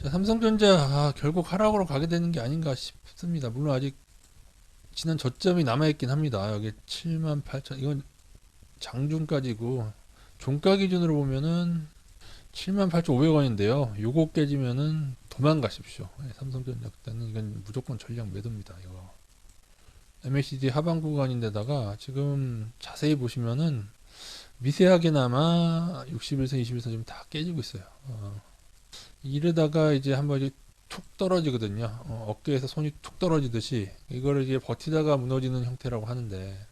자, 삼성전자 결국 하락으로 가게 되는 게 아닌가 싶습니다. 물론 아직 지난 저점이 남아있긴 합니다. 여기 78,000 이건 장중까지고 종가 기준으로 보면은 78,500원인데요. 요거 깨지면은 도망가십시오. 삼성전자 때는 이건 무조건 전량 매도입니다. 이거 MACD 하방 구간인데다가 지금 자세히 보시면은 미세하게나마 61선, 21선 지금 다 깨지고 있어요. 이러다가 이제 한번 이제 툭 떨어지거든요. 어깨에서 손이 툭 떨어지듯이 이거를 이제 버티다가 무너지는 형태라고 하는데,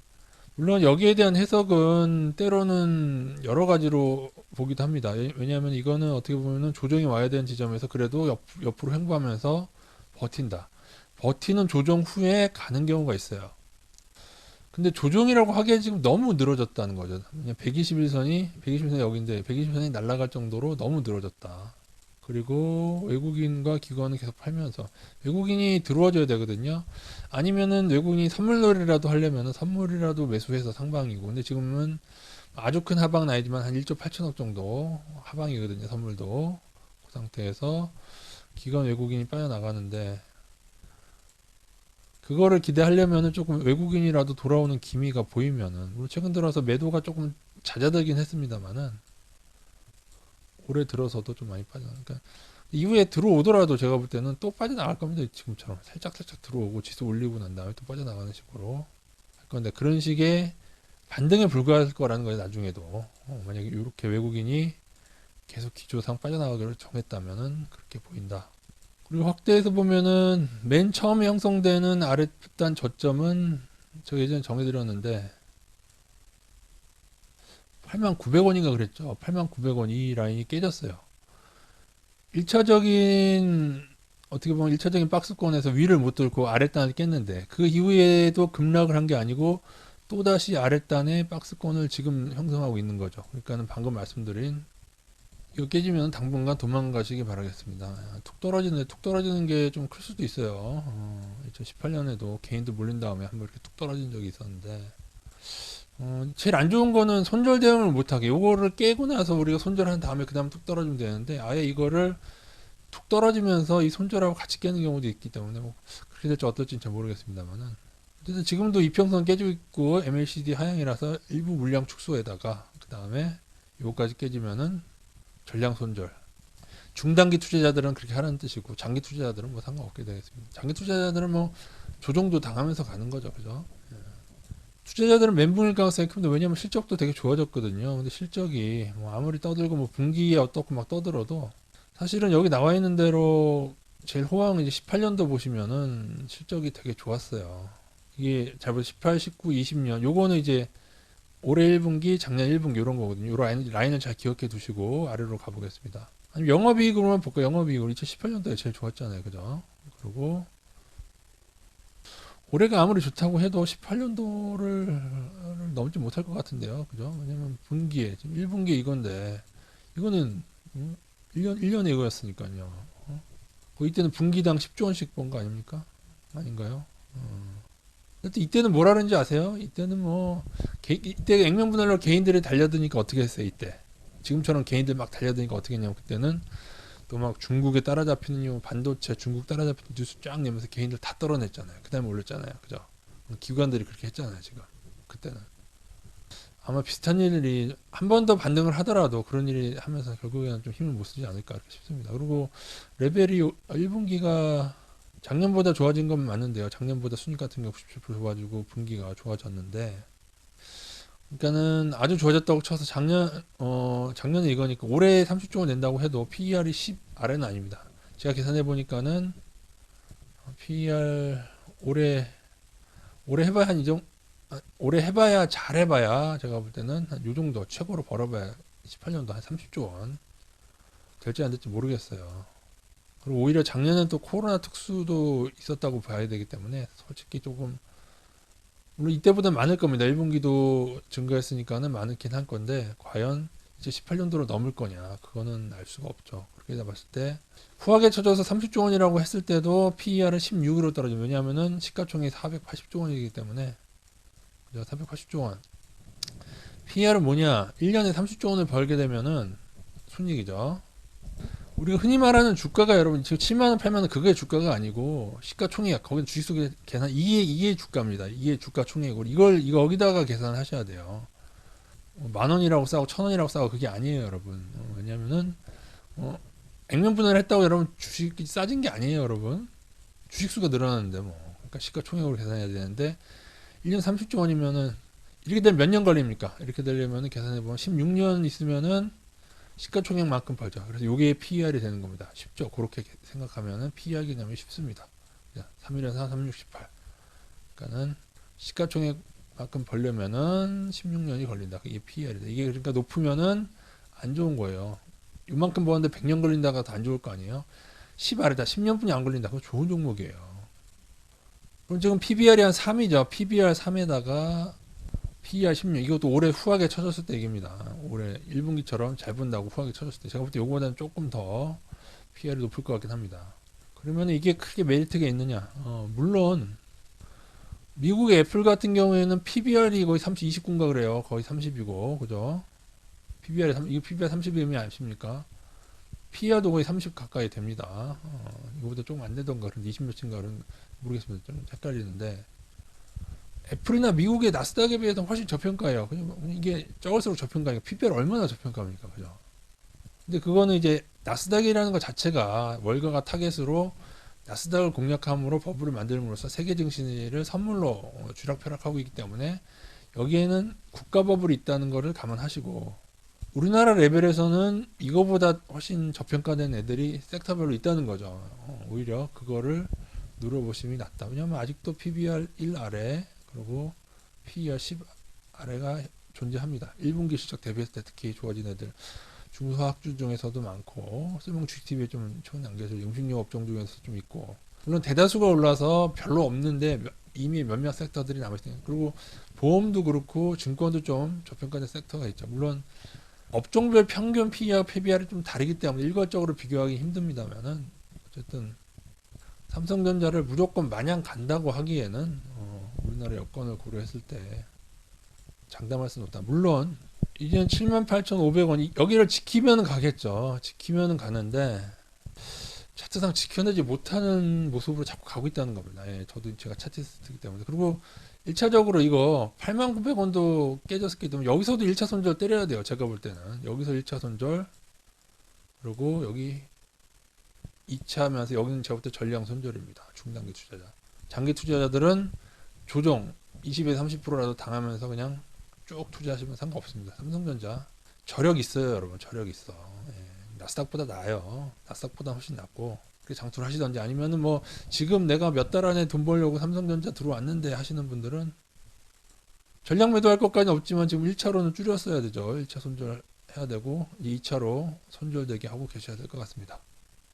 물론 여기에 대한 해석은 때로는 여러 가지로 보기도 합니다. 왜냐하면 이거는 어떻게 보면은 조정이 와야 되는 지점에서 그래도 옆으로 횡보하면서 버틴다. 버티는 조정 후에 가는 경우가 있어요. 근데 조정이라고 하기에 지금 너무 늘어졌다는 거죠. 121선이 여기인데 120선이 날아갈 정도로 너무 늘어졌다. 그리고 외국인과 기관은 계속 팔면서 외국인이 들어와줘야 되거든요. 아니면은 외국인이 선물놀이라도 하려면은 선물이라도 매수해서 상방이고, 근데 지금은 아주 큰 하방은 아니지만 한 1조 8천억 정도 하방이거든요. 선물도 그 상태에서 기관 외국인이 빠져나가는데, 그거를 기대하려면은 조금 외국인이라도 돌아오는 기미가 보이면은, 물론 최근 들어서 매도가 조금 잦아들긴 했습니다만은 올해 들어서도 좀 많이 빠져나가니까 이후에 들어오더라도 제가 볼 때는 또 빠져나갈 겁니다. 지금처럼 살짝 들어오고 지수 올리고 난 다음에 또 빠져나가는 식으로 할 건데, 그런 식의 반등에 불과할 거라는 거예요. 나중에도 만약에 이렇게 외국인이 계속 기조상 빠져나가기로 정했다면은 그렇게 보인다. 그리고 확대해서 보면은 맨 처음에 형성되는 아랫단 저점은 제가 예전에 정해드렸는데 89,000원인가 그랬죠. 89,000원 이 라인이 깨졌어요. 1차적인 어떻게 보면 1차적인 박스권에서 위를 못 뚫고 아랫단을 깼는데, 그 이후에도 급락을 한 게 아니고 또다시 아랫단에 박스권을 지금 형성하고 있는 거죠. 그러니까는 방금 말씀드린 이거 깨지면 당분간 도망가시기 바라겠습니다. 툭 떨어지는 게 좀 클 수도 있어요. 2018년에도 개인도 몰린 다음에 한번 이렇게 툭 떨어진 적이 있었는데, 제일 안 좋은 거는 손절 대응을 못하게, 요거를 깨고 나서 우리가 손절한 다음에 그 다음 툭 떨어지면 되는데, 아예 이거를 툭 떨어지면서 이 손절하고 같이 깨는 경우도 있기 때문에 뭐 그렇게 될지 어떨지는 잘 모르겠습니다만은, 어쨌든 지금도 이평선 깨지고 있고 MACD 하향이라서 일부 물량 축소에다가 그 다음에 요거까지 깨지면은 전량 손절. 중단기 투자자들은 그렇게 하라는 뜻이고 장기 투자자들은 뭐 상관없게 되겠습니다. 장기 투자자들은 뭐 조정도 당하면서 가는 거죠, 그죠? 투자자들은 멘붕일 가능성이 큽니다. 왜냐면 실적도 되게 좋아졌거든요. 근데 실적이 뭐 아무리 떠들고 뭐 분기에 어떻고 막 떠들어도 사실은 여기 나와 있는 대로 제일 호황은 이제 18년도 보시면은 실적이 되게 좋았어요. 이게 잘 보세요. 18, 19, 20년. 요거는 이제 올해 1분기, 작년 1분기 이런 거거든요. 요 라인을 잘 기억해 두시고 아래로 가보겠습니다. 아니 영업이익으로만 볼까요? 영업이익으로 2018년도에 제일 좋았잖아요. 그죠? 그리고 올해가 아무리 좋다고 해도 18년도를 넘지 못할 것 같은데요. 그죠? 왜냐면 분기에, 지금 1분기 이건데, 이거는 1년에 이거였으니까요. 이때는 분기당 10조 원씩 번 거 아닙니까? 아닌가요? 하여튼 이때는 뭐라 그런지 아세요? 이때는 뭐, 이때 액면분할로 개인들이 달려드니까 어떻게 했어요, 이때? 지금처럼 개인들 막 달려드니까 어떻게 했냐면, 그때는 또 막 중국에 따라잡히는 반도체 중국 따라잡히는 뉴스 쫙 내면서 개인들 다 떨어냈잖아요. 그 다음에 올렸잖아요. 그죠? 기관들이 그렇게 했잖아요. 지금 그때는 아마 비슷한 일이 한 번 더 반등을 하더라도 그런 일이 하면서 결국에는 좀 힘을 못 쓰지 않을까 싶습니다. 그리고 레벨이 1분기가 작년보다 좋아진 건 맞는데요. 작년보다 순익 같은 게 97% 좋아지고 분기가 좋아졌는데, 그러니까는 아주 좋아졌다고 쳐서 작년에 이거니까 올해 30조 원 낸다고 해도 PER이 10 아래는 아닙니다. 제가 계산해 보니까는 PER 올해 해봐야 한 이 정도, 올해 해봐야 잘해봐야 제가 볼 때는 한 요 정도 최고로 벌어봐야 18년도 한 30조 원 될지 안 될지 모르겠어요. 그리고 오히려 작년엔 또 코로나 특수도 있었다고 봐야 되기 때문에 솔직히 조금, 물론 이때보다 많을 겁니다. 1분기도 증가했으니까는 많긴 할 건데 과연 이제 18년도로 넘을 거냐, 그거는 알 수가 없죠. 그렇게 봤을 때 후하게 쳐져서 30조 원이라고 했을 때도 PER은 16으로 떨어집니다. 왜냐하면은 시가총액이 480조 원이기 때문에. 그죠? 480조 원. PER은 뭐냐? 1년에 30조 원을 벌게 되면은 순이익이죠. 우리가 흔히 말하는 주가가 여러분 지금 7만 원, 8만 원 그게 주가가 아니고 시가총액 거기는 주식수 계산 이게 주가입니다. 이게 주가 총액으로 이거 여기다가 계산하셔야 돼요. 만 원이라고 싸고 천 원이라고 싸고 그게 아니에요, 여러분. 왜냐면은 액면 분할을 했다고 여러분 주식이 싸진 게 아니에요, 여러분. 주식수가 늘어나는데 뭐. 그러니까 시가총액으로 계산해야 되는데 1년 30조 원이면은 이렇게 되면 몇 년 걸립니까? 이렇게 되려면은 계산해 보면 16년 있으면은 시가총액만큼 벌죠. 그래서 요게 PER이 되는 겁니다. 쉽죠? 그렇게 생각하면은 PER 개념이 쉽습니다. 3일에 4, 3, 6, 18. 그러니까는 시가총액만큼 벌려면은 16년이 걸린다. 이게 PER이다. 이게 그러니까 높으면은 안 좋은 거예요. 이만큼 버는데 100년 걸린다가 더 안 좋을 거 아니에요? 10 아래다. 10년뿐이 안 걸린다. 그거 좋은 종목이에요. 그럼 지금 PBR이 한 3이죠. PBR 3에다가 PER 16. 이것도 올해 후하게 쳐졌을 때 얘기입니다. 올해 1분기처럼 잘 본다고 후하게 쳐졌을 때. 제가 볼 때 요거보다는 조금 더 PER이 높을 것 같긴 합니다. 그러면 이게 크게 메리트가 있느냐? 물론 미국의 애플 같은 경우에는 PBR이 거의 30, 29인가 그래요. 거의 30이고, 그죠? 이거 PBR 30이 의미 아십니까? PER도 거의 30 가까이 됩니다. 이거보다 조금 안 되던가, 그런 20 몇인가, 그런, 모르겠습니다. 좀 헷갈리는데. 애플이나 미국의 나스닥에 비해서 훨씬 저평가예요. 이게 적을수록 저평가니까 PBR 얼마나 저평가입니까? 그죠? 근데 그거는 이제 나스닥이라는 것 자체가 월가가 타겟으로 나스닥을 공략함으로 버블을 만들므로써 세계 증시를 선물로 쥐락펴락하고 있기 때문에 여기에는 국가 버블이 있다는 것을 감안하시고 우리나라 레벨에서는 이거보다 훨씬 저평가된 애들이 섹터별로 있다는 거죠. 오히려 그거를 누려보심이 낫다. 왜냐하면 아직도 PBR 1 아래 그리고 PER 10 아래가 존재합니다. 1분기 실적 대비했을 때 특히 좋아진 애들 중소학주 중에서도 많고 쓸모 GTV에 좀 초단계에서 음식료 업종 중에서 좀 있고 물론 대다수가 올라서 별로 없는데 이미 몇몇 섹터들이 남아있어요. 그리고 보험도 그렇고 증권도 좀 저평가된 섹터가 있죠. 물론 업종별 평균 PE와 PBR이 좀 다르기 때문에 일괄적으로 비교하기 힘듭니다만은 어쨌든 삼성전자를 무조건 마냥 간다고 하기에는 우리나라 여건을 고려했을 때 장담할 수는 없다. 물론 이제는 78,500원 여기를 지키면 가겠죠. 지키면 가는데 차트상 지켜내지 못하는 모습으로 자꾸 가고 있다는 겁니다. 예, 저도 제가 차트스트이기 때문에. 그리고 1차적으로 이거 89,000원도 깨졌기 때문에 여기서도 1차 손절 때려야 돼요. 제가 볼 때는. 여기서 1차 손절 그리고 여기 2차면서 여기는 제가 볼 때 전량 손절입니다. 중단기 투자자. 장기 투자자들은 조정 20에서 30%라도 당하면서 그냥 쭉 투자하시면 상관없습니다. 삼성전자 저력 있어요, 여러분. 저력 있어. 예, 나스닥보다 나아요. 나스닥보다 훨씬 낫고 그렇게 장투를 하시던지 아니면은 뭐 지금 내가 몇 달 안에 돈 벌려고 삼성전자 들어왔는데 하시는 분들은 전량 매도할 것까지는 없지만 지금 1차로는 줄였어야 되죠. 1차 손절 해야 되고 2차로 손절되게 하고 계셔야 될 것 같습니다.